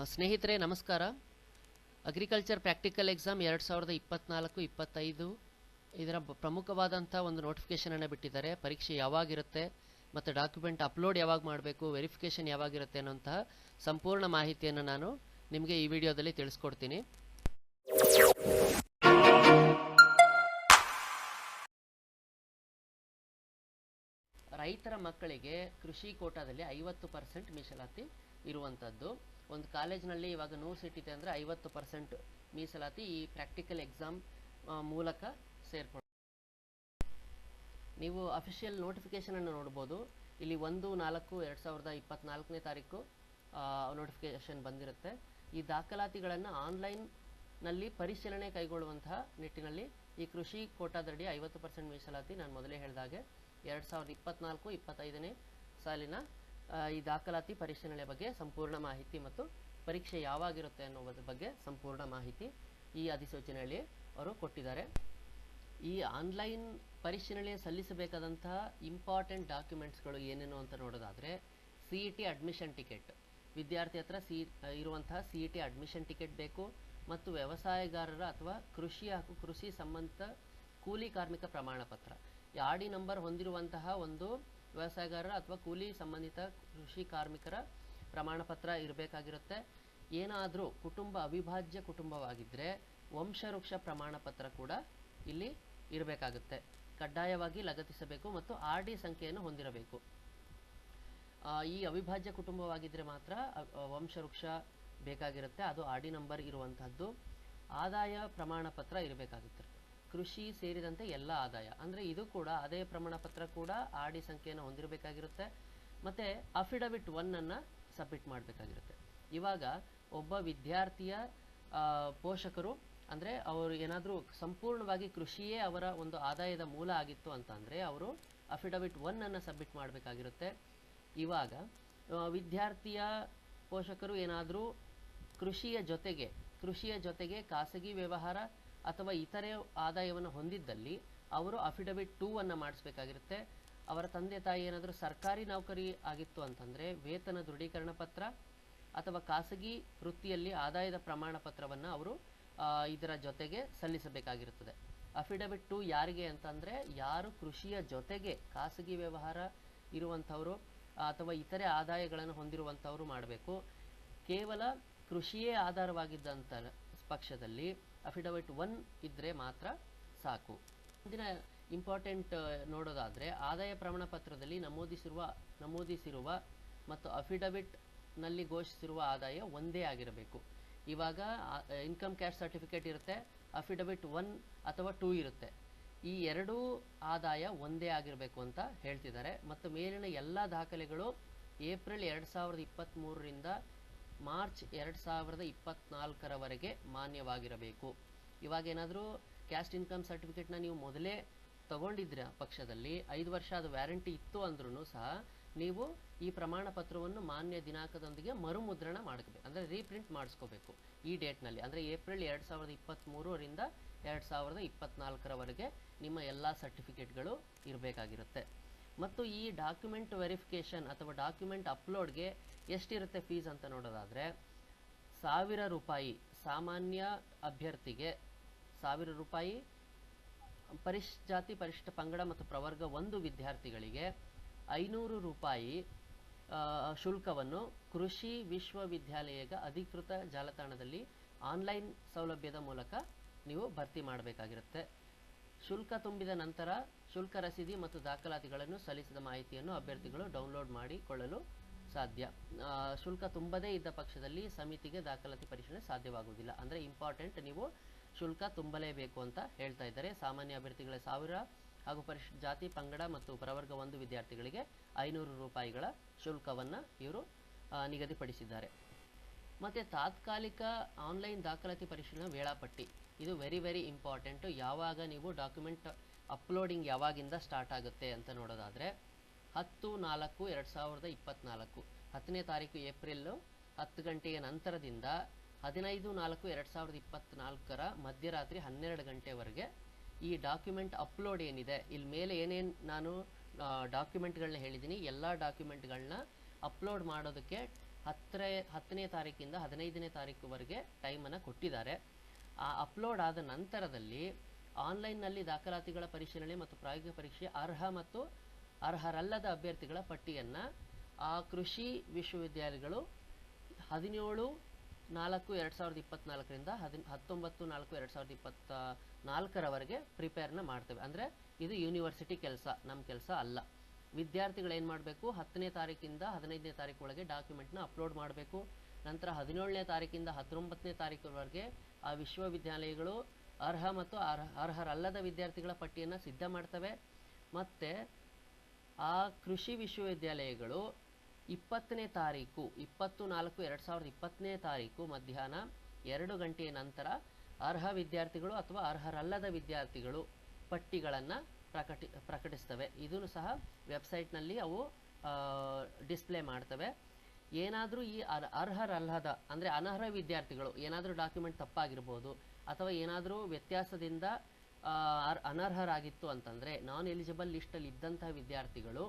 ಸ್ನೇಹಿತರೆ ನಮಸ್ಕಾರ. Agriculture practical exam 2024-25 ಇದರ ಪ್ರಮುಖವಾದಂಥ ಒಂದು ನೋಟಿಫಿಕೇಷನನ್ನು ಬಿಟ್ಟಿದ್ದಾರೆ. ಪರೀಕ್ಷೆ ಯಾವಾಗಿರುತ್ತೆ ಮತ್ತು ಡಾಕ್ಯುಮೆಂಟ್ ಅಪ್ಲೋಡ್ ಯಾವಾಗ ಮಾಡಬೇಕು, ವೆರಿಫಿಕೇಷನ್ ಯಾವಾಗಿರುತ್ತೆ ಅನ್ನೋಂತಹ ಸಂಪೂರ್ಣ ಮಾಹಿತಿಯನ್ನು ನಾನು ನಿಮಗೆ ಈ ವಿಡಿಯೋದಲ್ಲಿ ತಿಳಿಸ್ಕೊಡ್ತೀನಿ. ರೈತರ ಮಕ್ಕಳಿಗೆ ಕೃಷಿ ಕೋಟಾದಲ್ಲಿ 50% ಮೀಸಲಾತಿ ಇರುವಂಥದ್ದು. ಒಂದು ಕಾಲೇಜ್ನಲ್ಲಿ ಇವಾಗ 100 ಸೀಟ್ ಇದೆ ಅಂದರೆ 50% ಮೀಸಲಾತಿ ಈ ಪ್ರಾಕ್ಟಿಕಲ್ ಎಕ್ಸಾಮ್ ಮೂಲಕ ಸೇರ್ಕೊಳ್ಳಿ. ನೀವು ಅಫಿಷಿಯಲ್ ನೋಟಿಫಿಕೇಷನನ್ನು ನೋಡ್ಬೋದು. ಇಲ್ಲಿ 1/4/2024 ತಾರೀಕು ನೋಟಿಫಿಕೇಷನ್ ಬಂದಿರುತ್ತೆ. ಈ ದಾಖಲಾತಿಗಳನ್ನು ಆನ್ಲೈನ್ನಲ್ಲಿ ಪರಿಶೀಲನೆ ಕೈಗೊಳ್ಳುವಂತಹ ನಿಟ್ಟಿನಲ್ಲಿ ಈ ಕೃಷಿ ಕೋಟಾದಡಿ 50% ಮೀಸಲಾತಿ ನಾನು ಮೊದಲೇ ಹೇಳಿದಾಗೆ 2024-25ನೇ ಸಾಲಿನ ಈ ದಾಖಲಾತಿ ಪರಿಶೀಲನೆ ಬಗ್ಗೆ ಸಂಪೂರ್ಣ ಮಾಹಿತಿ ಮತ್ತು ಪರೀಕ್ಷೆ ಯಾವಾಗಿರುತ್ತೆ ಅನ್ನೋದ್ರ ಬಗ್ಗೆ ಸಂಪೂರ್ಣ ಮಾಹಿತಿ ಈ ಅಧಿಸೂಚನೆಯಲ್ಲಿ ಅವರು ಕೊಟ್ಟಿದ್ದಾರೆ. ಈ ಆನ್ಲೈನ್ ಪರಿಶೀಲನೆ ಸಲ್ಲಿಸಬೇಕಾದಂತಹ ಇಂಪಾರ್ಟೆಂಟ್ ಡಾಕ್ಯುಮೆಂಟ್ಸ್ಗಳು ಏನೇನು ಅಂತ ನೋಡೋದಾದರೆ, CET ಅಡ್ಮಿಷನ್ ಟಿಕೆಟ್, ವಿದ್ಯಾರ್ಥಿ ಹತ್ರ ಇರುವಂತಹ CET ಅಡ್ಮಿಷನ್ ಟಿಕೆಟ್ ಬೇಕು, ಮತ್ತು ವ್ಯವಸಾಯಗಾರರ ಅಥವಾ ಕೃಷಿ ಹಾಗೂ ಕೃಷಿ ಸಂಬಂಧಿತ ಕೂಲಿ ಕಾರ್ಮಿಕ ಪ್ರಮಾಣ ಪತ್ರ, ಆಡಿ ನಂಬರ್ ಹೊಂದಿರುವಂತಹ ಒಂದು ವ್ಯವಸಾಯಗಾರರ ಅಥವಾ ಕೂಲಿ ಸಂಬಂಧಿತ ಕೃಷಿ ಕಾರ್ಮಿಕರ ಪ್ರಮಾಣ ಪತ್ರ ಇರಬೇಕಾಗಿರುತ್ತೆ. ಏನಾದರೂ ಕುಟುಂಬ ಅವಿಭಾಜ್ಯ ಕುಟುಂಬವಾಗಿದ್ದರೆ ವಂಶವೃಕ್ಷ ಪ್ರಮಾಣ ಪತ್ರ ಕೂಡ ಇಲ್ಲಿ ಇರಬೇಕಾಗುತ್ತೆ. ಕಡ್ಡಾಯವಾಗಿ ಲಗತ್ತಿಸಬೇಕು ಮತ್ತು RD ಸಂಖ್ಯೆಯನ್ನು ಹೊಂದಿರಬೇಕು. ಈ ಅವಿಭಾಜ್ಯ ಕುಟುಂಬವಾಗಿದ್ದರೆ ಮಾತ್ರ ವಂಶವೃಕ್ಷ ಬೇಕಾಗಿರುತ್ತೆ, ಅದು RD ನಂಬರ್ ಇರುವಂತಹದ್ದು. ಆದಾಯ ಪ್ರಮಾಣ ಪತ್ರ ಇರಬೇಕಾಗುತ್ತೆ, ಕೃಷಿ ಸೇರಿದಂತೆ ಎಲ್ಲ ಆದಾಯ, ಅಂದರೆ ಇದು ಕೂಡ ಆದಾಯ ಪ್ರಮಾಣ ಪತ್ರ ಕೂಡ RD ಸಂಖ್ಯೆಯನ್ನು ಹೊಂದಿರಬೇಕಾಗಿರುತ್ತೆ. ಮತ್ತು ಅಫಿಡವಿಟ್ 1 ಸಬ್ಮಿಟ್ ಮಾಡಬೇಕಾಗಿರುತ್ತೆ. ಇವಾಗ ಒಬ್ಬ ವಿದ್ಯಾರ್ಥಿಯ ಪೋಷಕರು ಅಂದರೆ ಅವರು ಏನಾದರೂ ಸಂಪೂರ್ಣವಾಗಿ ಕೃಷಿಯೇ ಅವರ ಒಂದು ಆದಾಯದ ಮೂಲ ಆಗಿತ್ತು ಅಂತಂದರೆ ಅವರು ಅಫಿಡವಿಟ್ 1 ಸಬ್ಮಿಟ್ ಮಾಡಬೇಕಾಗಿರುತ್ತೆ. ಇವಾಗ ವಿದ್ಯಾರ್ಥಿಯ ಪೋಷಕರು ಏನಾದರೂ ಕೃಷಿಯ ಜೊತೆಗೆ ಖಾಸಗಿ ವ್ಯವಹಾರ ಅಥವಾ ಇತರೆ ಆದಾಯವನ್ನು ಹೊಂದಿದ್ದಲ್ಲಿ ಅವರು ಅಫಿಡವಿಟ್ 2 ಮಾಡಿಸ್ಬೇಕಾಗಿರುತ್ತೆ. ಅವರ ತಂದೆ ತಾಯಿ ಏನಾದರೂ ಸರ್ಕಾರಿ ನೌಕರಿ ಆಗಿತ್ತು ಅಂತಂದರೆ ವೇತನ ದೃಢೀಕರಣ ಪತ್ರ ಅಥವಾ ಖಾಸಗಿ ವೃತ್ತಿಯಲ್ಲಿ ಆದಾಯದ ಪ್ರಮಾಣ ಪತ್ರವನ್ನು ಅವರು ಇದರ ಜೊತೆಗೆ ಸಲ್ಲಿಸಬೇಕಾಗಿರುತ್ತದೆ. ಅಫಿಡವಿಟ್ 2 ಯಾರಿಗೆ ಅಂತಂದರೆ ಯಾರು ಕೃಷಿಯ ಜೊತೆಗೆ ಖಾಸಗಿ ವ್ಯವಹಾರ ಇರುವಂಥವರು ಅಥವಾ ಇತರೆ ಆದಾಯಗಳನ್ನು ಹೊಂದಿರುವಂಥವರು ಮಾಡಬೇಕು. ಕೇವಲ ಕೃಷಿಯೇ ಆಧಾರವಾಗಿದ್ದಂಥ ಪಕ್ಷದಲ್ಲಿ ಅಫಿಡವಿಟ್ 1 ಇದ್ದರೆ ಮಾತ್ರ ಸಾಕು. ಮುಂದಿನ ಇಂಪಾರ್ಟೆಂಟ್ ನೋಡೋದಾದರೆ, ಆದಾಯ ಪ್ರಮಾಣ ಪತ್ರದಲ್ಲಿ ನಮೂದಿಸಿರುವ ಮತ್ತು ಅಫಿಡವಿಟ್ನಲ್ಲಿ ಘೋಷಿಸಿರುವ ಆದಾಯ ಒಂದೇ ಆಗಿರಬೇಕು. ಇವಾಗ ಇನ್ಕಮ್ ಕ್ಯಾಸ್ಟ್ ಸರ್ಟಿಫಿಕೇಟ್ ಇರುತ್ತೆ, ಅಫಿಡವಿಟ್ 1 ಅಥವಾ 2 ಇರುತ್ತೆ. ಈ ಎರಡೂ ಆದಾಯ ಒಂದೇ ಆಗಿರಬೇಕು ಅಂತ ಹೇಳ್ತಿದ್ದಾರೆ. ಮತ್ತು ಮೇಲಿನ ಎಲ್ಲ ದಾಖಲೆಗಳು ಏಪ್ರಿಲ್ 2023ರಿಂದ ಮಾರ್ಚ್ 2024ರವರೆಗೆ ಮಾನ್ಯವಾಗಿರಬೇಕು. ಇವಾಗ ಏನಾದರೂ ಕ್ಯಾಸ್ಟ್ ಇನ್ಕಮ್ ಸರ್ಟಿಫಿಕೇಟ್ನ ನೀವು ಮೊದಲೇ ತಗೊಂಡಿದ್ರೆ ಪಕ್ಷದಲ್ಲಿ 5 ವರ್ಷ ಅದು ವ್ಯಾರಂಟಿ ಇತ್ತು ಅಂದ್ರೂ ಸಹ ನೀವು ಈ ಪ್ರಮಾಣ ಪತ್ರವನ್ನು ಮಾನ್ಯ ದಿನಾಂಕದೊಂದಿಗೆ ಮರುಮುದ್ರಣ ಮಾಡಬೇಕು, ಅಂದರೆ ರೀಪ್ರಿಂಟ್ ಮಾಡಿಸ್ಕೋಬೇಕು ಈ ಡೇಟ್ನಲ್ಲಿ. ಅಂದರೆ ಏಪ್ರಿಲ್ 2023ರಿಂದ 2024ರವರೆಗೆ ನಿಮ್ಮ ಎಲ್ಲ ಸರ್ಟಿಫಿಕೇಟ್ಗಳು ಇರಬೇಕಾಗಿರುತ್ತೆ. ಮತ್ತು ಈ ಡಾಕ್ಯುಮೆಂಟ್ ವೆರಿಫಿಕೇಷನ್ ಅಥವಾ ಡಾಕ್ಯುಮೆಂಟ್ ಅಪ್ಲೋಡ್ಗೆ ಎಷ್ಟಿರುತ್ತೆ ಫೀಸ್ ಅಂತ ನೋಡೋದಾದರೆ, 1000 ರೂಪಾಯಿ ಸಾಮಾನ್ಯ ಅಭ್ಯರ್ಥಿಗೆ, 1000 ರೂಪಾಯಿ ಪರಿಶಿಷ್ಟ ಜಾತಿ ಪರಿಶಿಷ್ಟ ಪಂಗಡ ಮತ್ತು ಪ್ರವರ್ಗ 1 ವಿದ್ಯಾರ್ಥಿಗಳಿಗೆ, 500 ರೂಪಾಯಿ ಶುಲ್ಕವನ್ನು ಕೃಷಿ ವಿಶ್ವವಿದ್ಯಾಲಯದ ಅಧಿಕೃತ ಜಾಲತಾಣದಲ್ಲಿ ಆನ್ಲೈನ್ ಸೌಲಭ್ಯದ ಮೂಲಕ ನೀವು ಭರ್ತಿ ಮಾಡಬೇಕಾಗಿರುತ್ತೆ. ಶುಲ್ಕ ತುಂಬಿದ ನಂತರ ಶುಲ್ಕ ರಸೀದಿ ಮತ್ತು ದಾಖಲಾತಿಗಳನ್ನು ಸಲ್ಲಿಸಿದ ಮಾಹಿತಿಯನ್ನು ಅಭ್ಯರ್ಥಿಗಳು ಡೌನ್ಲೋಡ್ ಮಾಡಿಕೊಳ್ಳಲು ಸಾಧ್ಯ. ಶುಲ್ಕ ತುಂಬದೇ ಇದ್ದ ಪಕ್ಷದಲ್ಲಿ ಸಮಿತಿಗೆ ದಾಖಲಾತಿ ಪರಿಶೀಲನೆ ಸಾಧ್ಯವಾಗುವುದಿಲ್ಲ. ಅಂದರೆ ಇಂಪಾರ್ಟೆಂಟ್, ನೀವು ಶುಲ್ಕ ತುಂಬಲೇಬೇಕು ಅಂತ ಹೇಳ್ತಾ ಇದ್ದಾರೆ. ಸಾಮಾನ್ಯ ಅಭ್ಯರ್ಥಿಗಳ 1000 ಹಾಗೂ ಪರಿಶಿಷ್ಟ ಜಾತಿ ಪಂಗಡ ಮತ್ತು ಪ್ರವರ್ಗ 1 ವಿದ್ಯಾರ್ಥಿಗಳಿಗೆ 500 ರೂಪಾಯಿಗಳ ಶುಲ್ಕವನ್ನು ಇವರು ನಿಗದಿಪಡಿಸಿದ್ದಾರೆ. ಮತ್ತು ತಾತ್ಕಾಲಿಕ ಆನ್ಲೈನ್ ದಾಖಲಾತಿ ಪರಿಶೀಲನೆ ವೇಳಾಪಟ್ಟಿ, ಇದು ವೆರಿ ಇಂಪಾರ್ಟೆಂಟು. ಯಾವಾಗ ನೀವು ಡಾಕ್ಯುಮೆಂಟ್ ಅಪ್ಲೋಡಿಂಗ್ ಯಾವಾಗಿಂದ ಸ್ಟಾರ್ಟ್ ಆಗುತ್ತೆ ಅಂತ ನೋಡೋದಾದರೆ, 10/4/2024 10ನೇ ತಾರೀಕು ಏಪ್ರಿಲ್ 10 ಗಂಟೆಯ ನಂತರದಿಂದ 15/4/2024 ಮಧ್ಯರಾತ್ರಿ 12 ಗಂಟೆವರೆಗೆ ಈ ಡಾಕ್ಯುಮೆಂಟ್ ಅಪ್ಲೋಡ್ ಏನಿದೆ, ಇಲ್ಲಿ ಮೇಲೆ ಏನೇನು ನಾನು ಡಾಕ್ಯುಮೆಂಟ್ಗಳನ್ನ ಹೇಳಿದ್ದೀನಿ ಎಲ್ಲ ಡಾಕ್ಯುಮೆಂಟ್ಗಳನ್ನ ಅಪ್ಲೋಡ್ ಮಾಡೋದಕ್ಕೆ 10ನೇ ತಾರೀಕಿಂದ 15ನೇ ತಾರೀಕುವರೆಗೆ ಟೈಮನ್ನು ಕೊಟ್ಟಿದ್ದಾರೆ. ಆ ಅಪ್ಲೋಡ್ ಆದ ನಂತರದಲ್ಲಿ ಆನ್ಲೈನ್ನಲ್ಲಿ ದಾಖಲಾತಿಗಳ ಪರಿಶೀಲನೆ ಮತ್ತು ಪ್ರಾಯೋಗಿಕ ಪರೀಕ್ಷೆ ಅರ್ಹ ಮತ್ತು ಅರ್ಹರಲ್ಲದ ಅಭ್ಯರ್ಥಿಗಳ ಪಟ್ಟಿಯನ್ನು ಆ ಕೃಷಿ ವಿಶ್ವವಿದ್ಯಾಲಯಗಳು 17/4/2024ರಿಂದ 19/4/2024ರವರೆಗೆ ಪ್ರಿಪೇರ್ನ ಮಾಡ್ತೇವೆ. ಅಂದರೆ ಇದು ಯೂನಿವರ್ಸಿಟಿ ಕೆಲಸ, ನಮ್ಮ ಕೆಲಸ ಅಲ್ಲ. ವಿದ್ಯಾರ್ಥಿಗಳು ಏನು ಮಾಡಬೇಕು, 10ನೇ ತಾರೀಕಿಂದ 15ನೇ ತಾರೀಕು ಒಳಗೆ ಡಾಕ್ಯುಮೆಂಟ್ನ ಅಪ್ಲೋಡ್ ಮಾಡಬೇಕು. ನಂತರ 17ನೇ ತಾರೀಕಿಂದ 19ನೇ ತಾರೀಕುವರೆಗೆ ಆ ವಿಶ್ವವಿದ್ಯಾಲಯಗಳು ಅರ್ಹ ಮತ್ತು ಅರ್ಹರಲ್ಲದ ವಿದ್ಯಾರ್ಥಿಗಳ ಪಟ್ಟಿಯನ್ನು ಸಿದ್ಧ ಮಾಡ್ತವೆ. ಮತ್ತು ಆ ಕೃಷಿ ವಿಶ್ವವಿದ್ಯಾಲಯಗಳು 20ನೇ ತಾರೀಕು 20/4/2020ನೇ ತಾರೀಕು ಮಧ್ಯಾಹ್ನ 2 ಗಂಟೆಯ ನಂತರ ಅರ್ಹ ವಿದ್ಯಾರ್ಥಿಗಳು ಅಥವಾ ಅರ್ಹರಲ್ಲದ ವಿದ್ಯಾರ್ಥಿಗಳು ಪಟ್ಟಿಗಳನ್ನು ಪ್ರಕಟಿಸ್ತವೆ. ಇದನ್ನು ಸಹ ವೆಬ್ಸೈಟ್ನಲ್ಲಿ ಅವು ಡಿಸ್ಪ್ಲೇ ಮಾಡ್ತವೆ. ಏನಾದರೂ ಈ ಅರ್ಹರಲ್ಲದ ಅಂದರೆ ಅನರ್ಹ ವಿದ್ಯಾರ್ಥಿಗಳು ಏನಾದರೂ ಡಾಕ್ಯುಮೆಂಟ್ ತಪ್ಪಾಗಿರ್ಬೋದು ಅಥವಾ ಏನಾದರೂ ವ್ಯತ್ಯಾಸದಿಂದ ಅನರ್ಹರಾಗಿತ್ತು ಅಂತಂದರೆ, ನಾನ್ ಎಲಿಜಿಬಲ್ ಲಿಸ್ಟಲ್ಲಿ ಇದ್ದಂತಹ ವಿದ್ಯಾರ್ಥಿಗಳು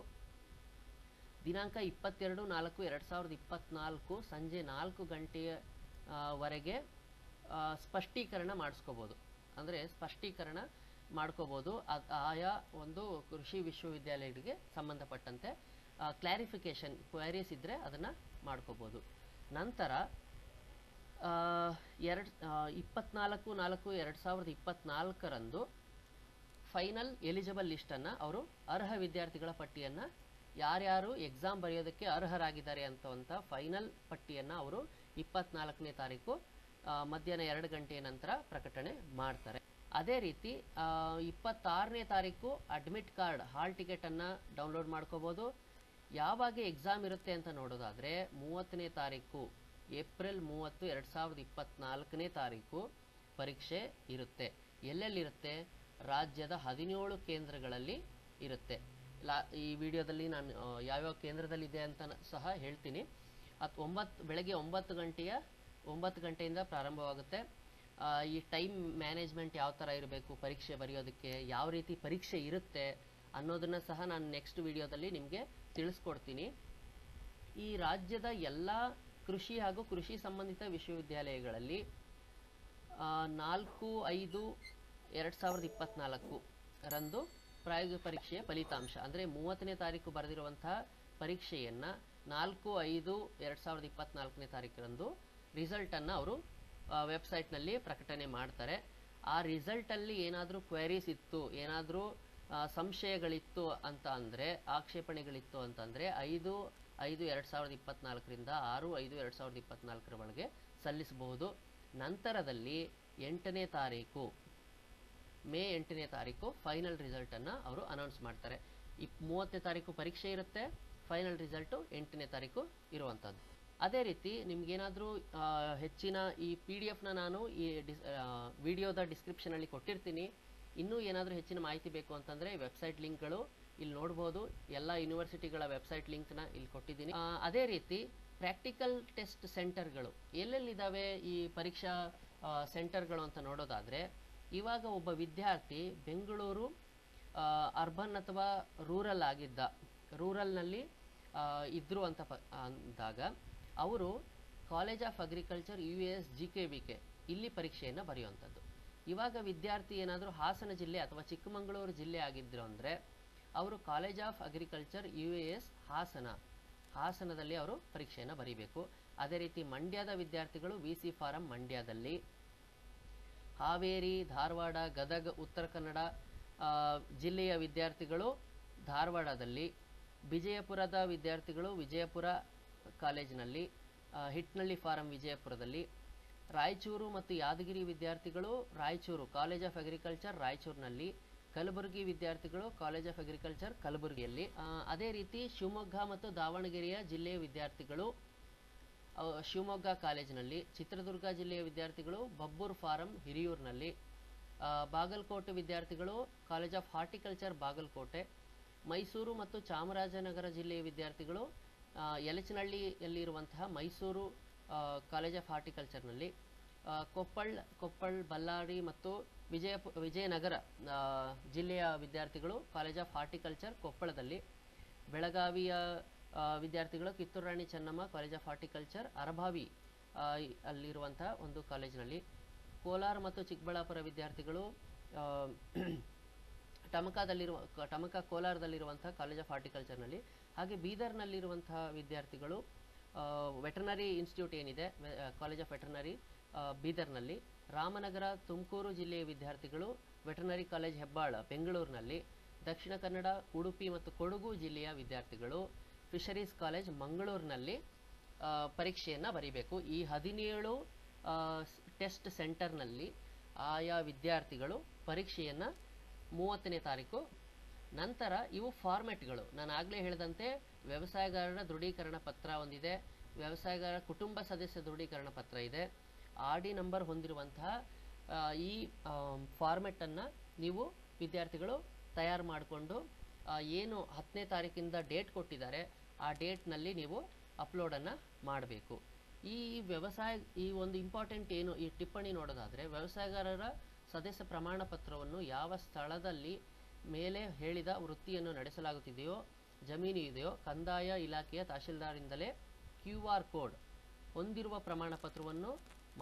ದಿನಾಂಕ 22/4/2024 ಸಂಜೆ 4 ಗಂಟೆಯವರೆಗೆ ಸ್ಪಷ್ಟೀಕರಣ ಮಾಡಿಸ್ಕೋಬೋದು. ಅಂದರೆ ಸ್ಪಷ್ಟೀಕರಣ ಮಾಡ್ಕೋಬೋದು. ಆಯಾ ಒಂದು ಕೃಷಿ ವಿಶ್ವವಿದ್ಯಾಲಯಗಳಿಗೆ ಸಂಬಂಧಪಟ್ಟಂತೆ ಕ್ಲಾರಿಫಿಕೇಷನ್ ಕ್ವೈರೀಸ್ ಇದ್ದರೆ ಅದನ್ನು ಮಾಡ್ಕೋಬೋದು. ನಂತರ 24/4/2024ರಂದು ಫೈನಲ್ ಎಲಿಜಿಬಲ್ ಲಿಸ್ಟನ್ನು ಅವರು ಅರ್ಹ ವಿದ್ಯಾರ್ಥಿಗಳ ಪಟ್ಟಿಯನ್ನು ಯಾರ್ಯಾರು ಎಕ್ಸಾಮ್ ಬರೆಯೋದಕ್ಕೆ ಅರ್ಹರಾಗಿದ್ದಾರೆ ಅಂತವಂಥ ಫೈನಲ್ ಪಟ್ಟಿಯನ್ನು ಅವರು 24ನೇ ತಾರೀಕು ಮಧ್ಯಾಹ್ನ 2 ಗಂಟೆಯ ನಂತರ ಪ್ರಕಟಣೆ ಮಾಡ್ತಾರೆ. ಅದೇ ರೀತಿ 26ನೇ ತಾರೀಕು ಅಡ್ಮಿಟ್ ಕಾರ್ಡ್ ಹಾಲ್ ಟಿಕೆಟನ್ನು ಡೌನ್ಲೋಡ್ ಮಾಡ್ಕೋಬೋದು. ಯಾವಾಗ ಎಕ್ಸಾಮ್ ಇರುತ್ತೆ ಅಂತ ನೋಡೋದಾದರೆ 30ನೇ ತಾರೀಕು ಏಪ್ರಿಲ್ 30, 2024ನೇ ತಾರೀಕು ಪರೀಕ್ಷೆ ಇರುತ್ತೆ. ಎಲ್ಲೆಲ್ಲಿರುತ್ತೆ? ರಾಜ್ಯದ 17 ಕೇಂದ್ರಗಳಲ್ಲಿ ಇರುತ್ತೆ. ಈ ವಿಡಿಯೋದಲ್ಲಿ ನಾನು ಯಾವ್ಯಾವ ಕೇಂದ್ರದಲ್ಲಿದೆ ಅಂತ ಸಹ ಹೇಳ್ತೀನಿ. ಬೆಳಗ್ಗೆ 9 ಗಂಟೆಯಿಂದ ಪ್ರಾರಂಭವಾಗುತ್ತೆ. ಈ ಟೈಮ್ ಮ್ಯಾನೇಜ್ಮೆಂಟ್ ಯಾವ ಥರ ಇರಬೇಕು ಪರೀಕ್ಷೆ ಬರೆಯೋದಕ್ಕೆ, ಯಾವ ರೀತಿ ಪರೀಕ್ಷೆ ಇರುತ್ತೆ ಅನ್ನೋದನ್ನು ಸಹ ನಾನು ನೆಕ್ಸ್ಟ್ ವಿಡಿಯೋದಲ್ಲಿ ನಿಮಗೆ ತಿಳಿಸ್ಕೊಡ್ತೀನಿ. ಈ ರಾಜ್ಯದ ಎಲ್ಲ ಕೃಷಿ ಹಾಗೂ ಕೃಷಿ ಸಂಬಂಧಿತ ವಿಶ್ವವಿದ್ಯಾಲಯಗಳಲ್ಲಿ 4/5/2024ರಂದು ಪ್ರಾಯೋಗಿಕ ಪರೀಕ್ಷೆಯ ಫಲಿತಾಂಶ ಅಂದರೆ 30ನೇ ತಾರೀಕು ಬರೆದಿರುವಂತಹ ಪರೀಕ್ಷೆಯನ್ನು 4/5/2024ನೇ ತಾರೀಕರಂದು ರಿಸಲ್ಟನ್ನು ಅವರು ವೆಬ್ಸೈಟ್ನಲ್ಲಿ ಪ್ರಕಟಣೆ ಮಾಡ್ತಾರೆ. ಆ ರಿಸಲ್ಟಲ್ಲಿ ಏನಾದರೂ ಕ್ವೆರೀಸ್ ಇತ್ತು, ಏನಾದರೂ ಸಂಶಯಗಳಿತ್ತು ಅಂತ ಅಂದರೆ, ಆಕ್ಷೇಪಣೆಗಳಿತ್ತು ಅಂತಂದರೆ 5/5/2024ರಿಂದ 6/5/2024 ಒಳಗೆ ಸಲ್ಲಿಸಬಹುದು. ನಂತರದಲ್ಲಿ 8ನೇ ತಾರೀಕು ಮೇ 8ನೇ ತಾರೀಕು ಫೈನಲ್ ರಿಸಲ್ಟನ್ನು ಅವರು ಅನೌನ್ಸ್ ಮಾಡ್ತಾರೆ. 30ನೇ ತಾರೀಕು ಪರೀಕ್ಷೆ ಇರುತ್ತೆ, ಫೈನಲ್ ರಿಸಲ್ಟು 8ನೇ ತಾರೀಕು ಇರುವಂಥದ್ದು. ಅದೇ ರೀತಿ ನಿಮ್ಗೇನಾದರೂ ಹೆಚ್ಚಿನ ಈ PDF ನಾನು ಈ ವಿಡಿಯೋದ ಡಿಸ್ಕ್ರಿಪ್ಷನಲ್ಲಿ ಕೊಟ್ಟಿರ್ತೀನಿ. ಇನ್ನೂ ಏನಾದರೂ ಹೆಚ್ಚಿನ ಮಾಹಿತಿ ಬೇಕು ಅಂತಂದರೆ ವೆಬ್ಸೈಟ್ ಲಿಂಕ್ಗಳು ಇಲ್ಲಿ ನೋಡ್ಬೋದು. ಎಲ್ಲ ಯೂನಿವರ್ಸಿಟಿಗಳ ವೆಬ್ಸೈಟ್ ಲಿಂಕ್ನ ಇಲ್ಲಿ ಕೊಟ್ಟಿದ್ದೀನಿ. ಅದೇ ರೀತಿ ಪ್ರಾಕ್ಟಿಕಲ್ ಟೆಸ್ಟ್ ಸೆಂಟರ್ಗಳು ಎಲ್ಲೆಲ್ಲಿದ್ದಾವೆ ಈ ಪರೀಕ್ಷಾ ಸೆಂಟರ್ಗಳು ಅಂತ ನೋಡೋದಾದರೆ, ಇವಾಗ ಒಬ್ಬ ವಿದ್ಯಾರ್ಥಿ ಬೆಂಗಳೂರು ಅರ್ಬನ್ ಅಥವಾ ರೂರಲ್ನಲ್ಲಿ ಇದ್ದರು ಅಂತ ಅಂದಾಗ ಅವರು college of agriculture US GKVK ಇಲ್ಲಿ ಪರೀಕ್ಷೆಯನ್ನು ಬರೆಯುವಂಥದ್ದು. ಇವಾಗ ವಿದ್ಯಾರ್ಥಿ ಏನಾದರೂ ಹಾಸನ ಜಿಲ್ಲೆ ಅಥವಾ ಚಿಕ್ಕಮಗಳೂರು ಜಿಲ್ಲೆ ಆಗಿದ್ರು ಅಂದರೆ ಅವರು ಕಾಲೇಜ್ ಆಫ್ ಅಗ್ರಿಕಲ್ಚರ್ US ಹಾಸನದಲ್ಲಿ ಅವರು ಪರೀಕ್ಷೆಯನ್ನು ಬರೀಬೇಕು. ಅದೇ ರೀತಿ ಮಂಡ್ಯದ ವಿದ್ಯಾರ್ಥಿಗಳು VC ಫಾರಂ ಮಂಡ್ಯದಲ್ಲಿ, ಹಾವೇರಿ, ಧಾರವಾಡ, ಗದಗ, ಉತ್ತರ ಕನ್ನಡ ಜಿಲ್ಲೆಯ ವಿದ್ಯಾರ್ಥಿಗಳು ಧಾರವಾಡದಲ್ಲಿ, ವಿಜಯಪುರದ ವಿದ್ಯಾರ್ಥಿಗಳು ವಿಜಯಪುರ ಕಾಲೇಜಿನಲ್ಲಿ, ಹಿಟ್ನಳ್ಳಿ ಫಾರಂ ವಿಜಯಪುರದಲ್ಲಿ, ರಾಯಚೂರು ಮತ್ತು ಯಾದಗಿರಿ ವಿದ್ಯಾರ್ಥಿಗಳು ರಾಯಚೂರು ಕಾಲೇಜ್ ಆಫ್ ಅಗ್ರಿಕಲ್ಚರ್ ರಾಯಚೂರಿನಲ್ಲಿ, ಕಲಬುರಗಿ ವಿದ್ಯಾರ್ಥಿಗಳು ಕಾಲೇಜ್ ಆಫ್ ಅಗ್ರಿಕಲ್ಚರ್ ಕಲಬುರಗಿಯಲ್ಲಿ. ಅದೇ ರೀತಿ ಶಿವಮೊಗ್ಗ ಮತ್ತು ದಾವಣಗೆರೆಯ ಜಿಲ್ಲೆಯ ವಿದ್ಯಾರ್ಥಿಗಳು ಶಿವಮೊಗ್ಗ ಕಾಲೇಜಿನಲ್ಲಿ, ಚಿತ್ರದುರ್ಗ ಜಿಲ್ಲೆಯ ವಿದ್ಯಾರ್ಥಿಗಳು ಬಬ್ಬೂರ್ ಫಾರಂ ಹಿರಿಯೂರಿನಲ್ಲಿ, ಬಾಗಲಕೋಟೆ ವಿದ್ಯಾರ್ಥಿಗಳು college of horticulture Bagalkote, Mysuru ಮತ್ತು ಚಾಮರಾಜನಗರ ಜಿಲ್ಲೆಯ ವಿದ್ಯಾರ್ಥಿಗಳು ಯಲಚನಹಳ್ಳಿಯಲ್ಲಿರುವಂತಹ ಮೈಸೂರು ಕಾಲೇಜ್ ಆಫ್ ಹಾರ್ಟಿಕಲ್ಚರ್ನಲ್ಲಿ, ಕೊಪ್ಪಳ್, ಬಳ್ಳಾರಿ ಮತ್ತು ವಿಜಯನಗರ ಜಿಲ್ಲೆಯ ವಿದ್ಯಾರ್ಥಿಗಳು ಕಾಲೇಜ್ ಆಫ್ ಹಾರ್ಟಿಕಲ್ಚರ್ ಕೊಪ್ಪಳದಲ್ಲಿ, ಬೆಳಗಾವಿಯ ವಿದ್ಯಾರ್ಥಿಗಳು Kittur Rani Chennamma college of horticulture Arabhavi ಅಲ್ಲಿರುವಂತಹ ಒಂದು ಕಾಲೇಜಿನಲ್ಲಿ, ಕೋಲಾರ ಮತ್ತು ಚಿಕ್ಕಬಳ್ಳಾಪುರ ವಿದ್ಯಾರ್ಥಿಗಳು ಟಮಕ ಕೋಲಾರದಲ್ಲಿರುವಂತಹ ಕಾಲೇಜ್ ಆಫ್ ಹಾರ್ಟಿಕಲ್ಚರ್ನಲ್ಲಿ, ಹಾಗೆ ಬೀದರ್ನಲ್ಲಿರುವಂತಹ ವಿದ್ಯಾರ್ಥಿಗಳು ವೆಟರ್ನರಿ ಇನ್ಸ್ಟಿಟ್ಯೂಟ್ ಏನಿದೆ ಕಾಲೇಜ್ ಆಫ್ ವೆಟರ್ನರಿ ಬೀದರ್ನಲ್ಲಿ, ರಾಮನಗರ ತುಮಕೂರು ಜಿಲ್ಲೆಯ ವಿದ್ಯಾರ್ಥಿಗಳು ವೆಟರ್ನರಿ ಕಾಲೇಜ್ ಹೆಬ್ಬಾಳ ಬೆಂಗಳೂರಿನಲ್ಲಿ, ದಕ್ಷಿಣ ಕನ್ನಡ ಉಡುಪಿ ಮತ್ತು ಕೊಡಗು ಜಿಲ್ಲೆಯ ವಿದ್ಯಾರ್ಥಿಗಳು ಫಿಶರೀಸ್ ಕಾಲೇಜ್ ಮಂಗಳೂರಿನಲ್ಲಿ ಪರೀಕ್ಷೆಯನ್ನು ಬರೀಬೇಕು. ಈ 17 ಟೆಸ್ಟ್ ಸೆಂಟರ್ನಲ್ಲಿ ಆಯಾ ವಿದ್ಯಾರ್ಥಿಗಳು ಪರೀಕ್ಷೆಯನ್ನು 30ನೇ ತಾರೀಕು. ನಂತರ ಇವು ಫಾರ್ಮೆಟ್ಗಳು, ನಾನು ಆಗಲೇ ಹೇಳಿದಂತೆ ವ್ಯವಸಾಯಗಾರರ ದೃಢೀಕರಣ ಪತ್ರ ಒಂದಿದೆ, ವ್ಯವಸಾಯಗಾರರ ಕುಟುಂಬ ಸದಸ್ಯ ದೃಢೀಕರಣ ಪತ್ರ ಇದೆ. RD ನಂಬರ್ ಹೊಂದಿರುವಂತಹ ಈ ಫಾರ್ಮೆಟನ್ನು ನೀವು ವಿದ್ಯಾರ್ಥಿಗಳು ತಯಾರು ಮಾಡಿಕೊಂಡು ಏನು 10ನೇ ತಾರೀಕಿಂದ ಡೇಟ್ ಕೊಟ್ಟಿದ್ದಾರೆ ಆ ಡೇಟ್ನಲ್ಲಿ ನೀವು ಅಪ್ಲೋಡನ್ನು ಮಾಡಬೇಕು. ಈ ಒಂದು ಇಂಪಾರ್ಟೆಂಟ್ ಏನು ಈ ಟಿಪ್ಪಣಿ ನೋಡೋದಾದರೆ, ವ್ಯವಸಾಯಗಾರರ ಸದಸ್ಯ ಪ್ರಮಾಣ ಪತ್ರವನ್ನು ಯಾವ ಸ್ಥಳದಲ್ಲಿ ಮೇಲೆ ಹೇಳಿದ ವೃತ್ತಿಯನ್ನು ನಡೆಸಲಾಗುತ್ತಿದೆಯೋ ಜಮೀನು ಇದೆಯೋ ಕಂದಾಯ ಇಲಾಖೆಯ ತಹಶೀಲ್ದಾರಿಂದಲೇ QR ಕೋಡ್ ಹೊಂದಿರುವ ಪ್ರಮಾಣ ಪತ್ರವನ್ನು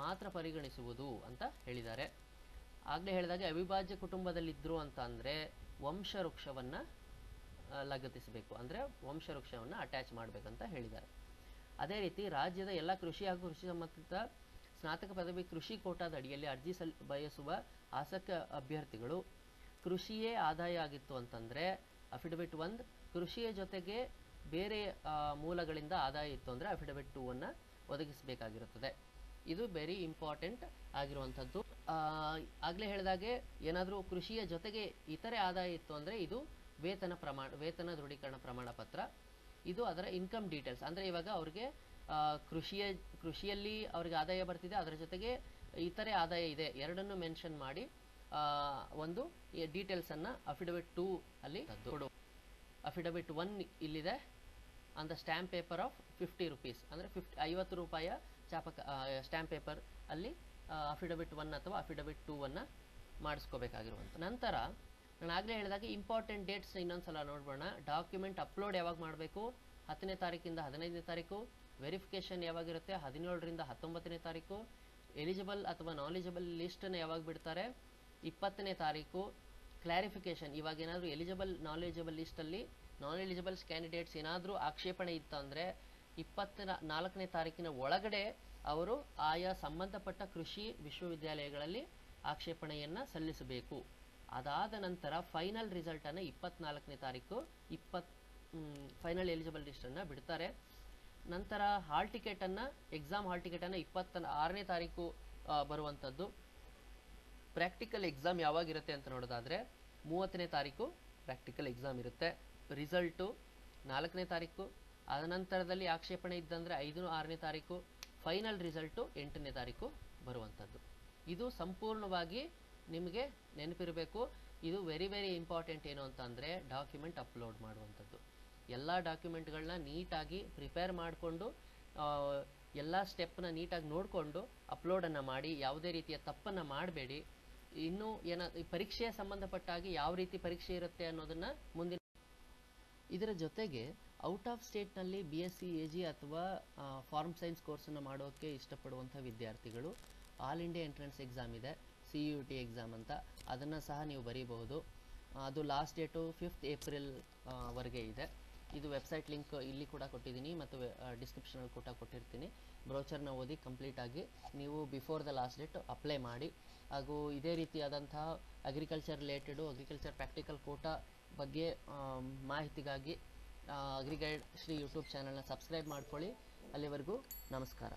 ಮಾತ್ರ ಪರಿಗಣಿಸುವುದು ಅಂತ ಹೇಳಿದ್ದಾರೆ. ಆಗಲೇ ಹೇಳಿದಾಗೆ ಅವಿಭಾಜ್ಯ ಕುಟುಂಬದಲ್ಲಿದ್ದರು ಅಂತ ಅಂದರೆ ವಂಶವೃಕ್ಷವನ್ನು ಲಗತ್ತಿಸಬೇಕು, ಅಂದರೆ ವಂಶವೃಕ್ಷವನ್ನು ಅಟ್ಯಾಚ್ ಮಾಡಬೇಕಂತ ಹೇಳಿದ್ದಾರೆ. ಅದೇ ರೀತಿ ರಾಜ್ಯದ ಎಲ್ಲ ಕೃಷಿ ಹಾಗೂ ಕೃಷಿ ಸಂಬಂಧಿತ ಸ್ನಾತಕ ಪದವಿ ಕೃಷಿ ಕೋಟಾದ ಅಡಿಯಲ್ಲಿ ಅರ್ಜಿ ಬಯಸುವ ಆಸಕ್ತ ಅಭ್ಯರ್ಥಿಗಳು ಕೃಷಿಯೇ ಆದಾಯ ಆಗಿತ್ತು ಅಂತಂದರೆ ಅಫಿಡವಿಟ್ 1, ಕೃಷಿಯ ಜೊತೆಗೆ ಬೇರೆ ಮೂಲಗಳಿಂದ ಆದಾಯ ಇತ್ತು ಅಂದರೆ ಅಫಿಡವಿಟ್ 2 ಒದಗಿಸಬೇಕಾಗಿರುತ್ತದೆ. ಇದು ವೆರಿ ಇಂಪಾರ್ಟೆಂಟ್ ಆಗಿರುವಂಥದ್ದು. ಆಗಲೇ ಹೇಳಿದಾಗೆ ಏನಾದರೂ ಕೃಷಿಯ ಜೊತೆಗೆ ಇತರೆ ಆದಾಯ ಇತ್ತು ಅಂದರೆ ಇದು ವೇತನ ದೃಢೀಕರಣ ಪ್ರಮಾಣ ಪತ್ರ. ಇದು ಅದರ ಇನ್ಕಮ್ ಡೀಟೇಲ್ಸ್, ಅಂದರೆ ಇವಾಗ ಅವ್ರಿಗೆ ಕೃಷಿಯಲ್ಲಿ ಅವ್ರಿಗೆ ಆದಾಯ ಬರ್ತಿದೆ, ಅದರ ಜೊತೆಗೆ ಇತರೆ ಆದಾಯ ಇದೆ, ಎರಡನ್ನು ಮೆನ್ಷನ್ ಮಾಡಿ ಒಂದು ಡೀಟೇಲ್ಸನ್ನು ಅಫಿಡವಿಟ್ 2 ಅಲ್ಲಿ ಕೊಡು. ಅಫಿಡವಿಟ್ 1 ಇಲ್ಲಿದೆ on the stamp paper of 50 rupees, ಅಂದರೆ 50 ರೂಪಾಯಿಯ ಸ್ಟ್ಯಾಂಪ್ ಪೇಪರ್ ಅಲ್ಲಿ ಅಫಿಡವಿಟ್ 1 ಅಥವಾ ಅಫಿಡವಿಟ್ 2 ಮಾಡಿಸ್ಕೋಬೇಕಾಗಿರುವಂಥ. ನಂತರ ನಾನು ಆಗಲೇ ಹೇಳಿದಾಗ ಇಂಪಾರ್ಟೆಂಟ್ ಡೇಟ್ಸ್ ಇನ್ನೊಂದ್ಸಲ ನೋಡ್ಬೋಣ. ಡಾಕ್ಯುಮೆಂಟ್ ಅಪ್ಲೋಡ್ ಯಾವಾಗ ಮಾಡಬೇಕು? 10ನೇ ತಾರೀಕಿಂದ 15ನೇ ತಾರೀಕು. ವೆರಿಫಿಕೇಷನ್ ಯಾವಾಗಿರುತ್ತೆ? 17ರಿಂದ 19ನೇ ತಾರೀಕು. ಎಲಿಜಿಬಲ್ ಅಥವಾ ನಾಲೆಜಬಲ್ ಲಿಸ್ಟನ್ನು ಯಾವಾಗ ಬಿಡ್ತಾರೆ? 20ನೇ ತಾರೀಕು. ಕ್ಲಾರಿಫಿಕೇಷನ್, ಇವಾಗ ಏನಾದರೂ ಎಲಿಜಿಬಲ್ ನಾಲೆಜಬಲ್ ಲಿಸ್ಟಲ್ಲಿ ನಾನ್ ಎಲಿಜಿಬಲ್ಸ್ ಕ್ಯಾಂಡಿಡೇಟ್ಸ್ ಏನಾದರೂ ಆಕ್ಷೇಪಣೆ ಇತ್ತಂದರೆ 24ನೇ ತಾರೀಕಿನ ಒಳಗಡೆ ಅವರು ಆಯಾ ಸಂಬಂಧಪಟ್ಟ ಕೃಷಿ ವಿಶ್ವವಿದ್ಯಾಲಯಗಳಲ್ಲಿ ಆಕ್ಷೇಪಣೆಯನ್ನು ಸಲ್ಲಿಸಬೇಕು. ಅದಾದ ನಂತರ ಫೈನಲ್ ರಿಸಲ್ಟನ್ನು 24ನೇ ತಾರೀಕು ಫೈನಲ್ ಎಲಿಜಿಬಲ್ ಲಿಸ್ಟನ್ನು ಬಿಡ್ತಾರೆ. ನಂತರ ಹಾಲ್ ಟಿಕೆಟನ್ನು ಎಕ್ಸಾಮ್ ಹಾಲ್ ಟಿಕೆಟನ್ನು 26ನೇ ತಾರೀಕು ಬರುವಂಥದ್ದು. ಪ್ರಾಕ್ಟಿಕಲ್ ಎಕ್ಸಾಮ್ ಯಾವಾಗಿರುತ್ತೆ ಅಂತ ನೋಡೋದಾದರೆ 30ನೇ ತಾರೀಕು ಪ್ರಾಕ್ಟಿಕಲ್ ಎಕ್ಸಾಮ್ ಇರುತ್ತೆ. ರಿಸಲ್ಟು 4ನೇ ತಾರೀಕು. ಅನಂತರದಲ್ಲಿ ಆಕ್ಷೇಪಣೆ ಇದ್ದಂದರೆ 5, 6ನೇ ತಾರೀಕು. ಫೈನಲ್ ರಿಸಲ್ಟು 8ನೇ ತಾರೀಕು ಬರುವಂಥದ್ದು. ಇದು ಸಂಪೂರ್ಣವಾಗಿ ನಿಮಗೆ ನೆನಪಿರಬೇಕು. ಇದು ವೆರಿ ಇಂಪಾರ್ಟೆಂಟ್ ಏನು ಅಂತ ಅಂದರೆ ಡಾಕ್ಯುಮೆಂಟ್ ಅಪ್ಲೋಡ್ ಮಾಡುವಂಥದ್ದು. ಎಲ್ಲ ಡಾಕ್ಯುಮೆಂಟ್ಗಳನ್ನ ನೀಟಾಗಿ ಪ್ರಿಪೇರ್ ಮಾಡಿಕೊಂಡು ಎಲ್ಲ ಸ್ಟೆಪ್ನ ನೀಟಾಗಿ ನೋಡಿಕೊಂಡು ಅಪ್ಲೋಡನ್ನು ಮಾಡಿ, ಯಾವುದೇ ರೀತಿಯ ತಪ್ಪನ್ನು ಮಾಡಬೇಡಿ. ಇನ್ನೂ ಪರೀಕ್ಷೆಯ ಸಂಬಂಧಪಟ್ಟಾಗಿ ಯಾವ ರೀತಿ ಪರೀಕ್ಷೆ ಇರುತ್ತೆ ಅನ್ನೋದನ್ನು ಮುಂದಿನ. ಇದರ ಜೊತೆಗೆ ಔಟ್ ಆಫ್ ಸ್ಟೇಟ್ನಲ್ಲಿ BSc AG ಅಥವಾ ಫಾರ್ಮ್ ಸೈನ್ಸ್ ಕೋರ್ಸನ್ನು ಮಾಡೋಕ್ಕೆ ಇಷ್ಟಪಡುವಂಥ ವಿದ್ಯಾರ್ಥಿಗಳು ಆಲ್ ಇಂಡಿಯಾ ಎಂಟ್ರೆನ್ಸ್ ಎಕ್ಸಾಮ್ ಇದೆ, CUET ಎಕ್ಸಾಮ್ ಅಂತ, ಅದನ್ನು ಸಹ ನೀವು ಬರೀಬಹುದು. ಅದು ಲಾಸ್ಟ್ ಡೇಟು 5th ಏಪ್ರಿಲ್ ವರೆಗೆ ಇದೆ. ಇದು ವೆಬ್ಸೈಟ್ ಲಿಂಕ್ ಇಲ್ಲಿ ಕೂಡ ಕೊಟ್ಟಿದ್ದೀನಿ ಮತ್ತು ಡಿಸ್ಕ್ರಿಪ್ಷನಲ್ಲಿ ಕೂಡ ಕೊಟ್ಟಿರ್ತೀನಿ. ಬ್ರೌಚರ್ನ ಓದಿ ಕಂಪ್ಲೀಟಾಗಿ ನೀವು before the last date apply ಮಾಡಿ. ಹಾಗೂ ಇದೇ ರೀತಿಯಾದಂತಹ agriculture related agriculture practical quota ಬಗ್ಗೆ ಮಾಹಿತಿಗಾಗಿ ಅಗ್ರಿಗೈಡ್ ಶ್ರೀ ಯೂಟ್ಯೂಬ್ ಚಾನಲ್ನ ಸಬ್ಸ್ಕ್ರೈಬ್ ಮಾಡ್ಕೊಳ್ಳಿ. ಅಲ್ಲಿವರೆಗೂ ನಮಸ್ಕಾರ.